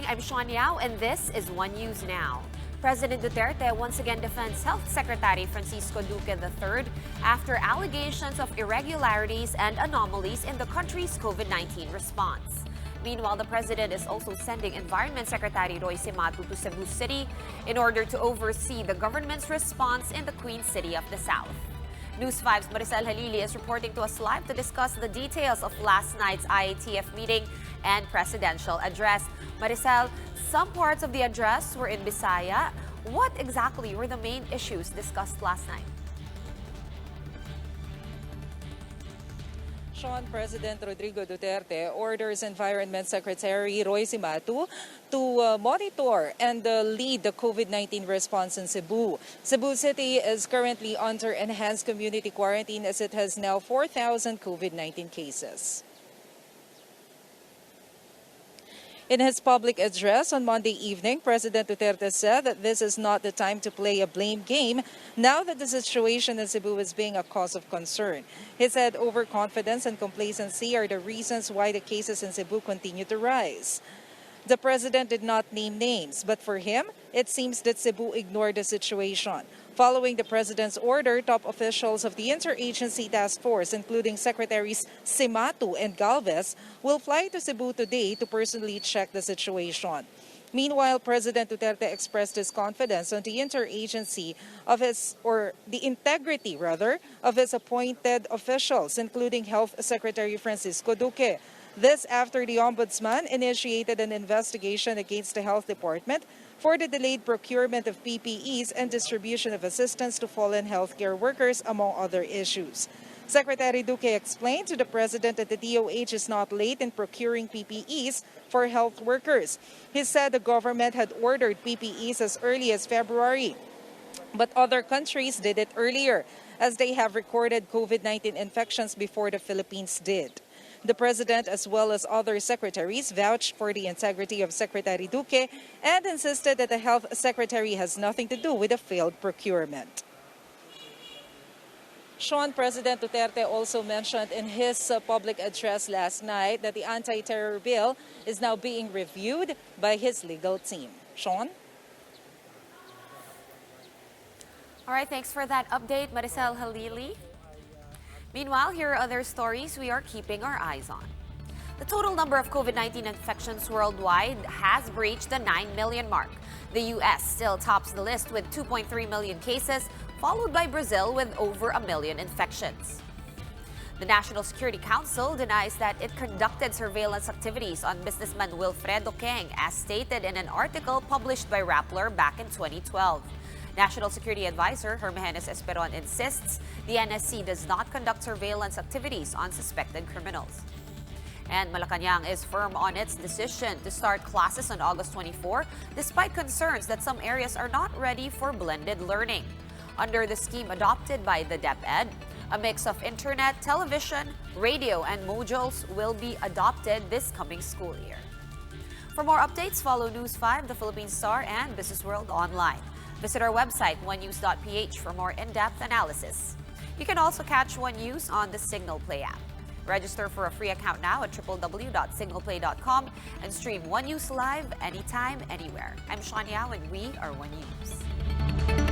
I'm Sean Yao, and this is One News Now. President Duterte once again defends Health Secretary Francisco Duque III after allegations of irregularities and anomalies in the country's COVID-19 response. Meanwhile, the president is also sending Environment Secretary Cimatu to Cebu City in order to oversee the government's response in the Queen City of the South. News 5's Maricel Halili is reporting to us live to discuss the details of last night's IATF meeting and presidential address. Maricel, some parts of the address were in Bisaya. What exactly were the main issues discussed last night? Sean, President Rodrigo Duterte orders Environment Secretary Cimatu to monitor and lead the COVID-19 response in Cebu. Cebu City is currently under enhanced community quarantine as it has now 4,000 COVID-19 cases. In his public address on Monday evening, President Duterte said that this is not the time to play a blame game now that the situation in Cebu is being a cause of concern. He said overconfidence and complacency are the reasons why the cases in Cebu continue to rise. The president did not name names, but for him, it seems that Cebu ignored the situation. Following the president's order, top officials of the Interagency Task Force, including Secretaries Cimatu and Galvez, will fly to Cebu today to personally check the situation. Meanwhile, President Duterte expressed his confidence on the interagency of the integrity of his appointed officials, including Health Secretary Francisco Duque. This after the Ombudsman initiated an investigation against the Health Department for the delayed procurement of PPEs and distribution of assistance to fallen healthcare workers, among other issues. Secretary Duque explained to the President that the DOH is not late in procuring PPEs for health workers. He said the government had ordered PPEs as early as February, but other countries did it earlier, as they have recorded COVID-19 infections before the Philippines did. The president, as well as other secretaries, vouched for the integrity of Secretary Duque and insisted that the health secretary has nothing to do with the failed procurement. Sean, President Duterte also mentioned in his public address last night that the anti-terror bill is now being reviewed by his legal team. Sean? All right, thanks for that update, Maricel Halili. Meanwhile, here are other stories we are keeping our eyes on. The total number of COVID-19 infections worldwide has breached the 9 million mark. The U.S. still tops the list with 2.3 million cases, followed by Brazil with over 1 million infections. The National Security Council denies that it conducted surveillance activities on businessman Wilfredo Keng, as stated in an article published by Rappler back in 2012. National Security Advisor Hermenes Esperon insists the NSC does not conduct surveillance activities on suspected criminals. And Malacanang is firm on its decision to start classes on August 24, despite concerns that some areas are not ready for blended learning. Under the scheme adopted by the DepEd, a mix of internet, television, radio, and modules will be adopted this coming school year. For more updates, follow News 5, The Philippine Star, and Business World online. Visit our website, onenews.ph, for more in-depth analysis. You can also catch One News on the Signal Play app. Register for a free account now at www.signalplay.com and stream One News live anytime, anywhere. I'm Sean Yao, and we are One News.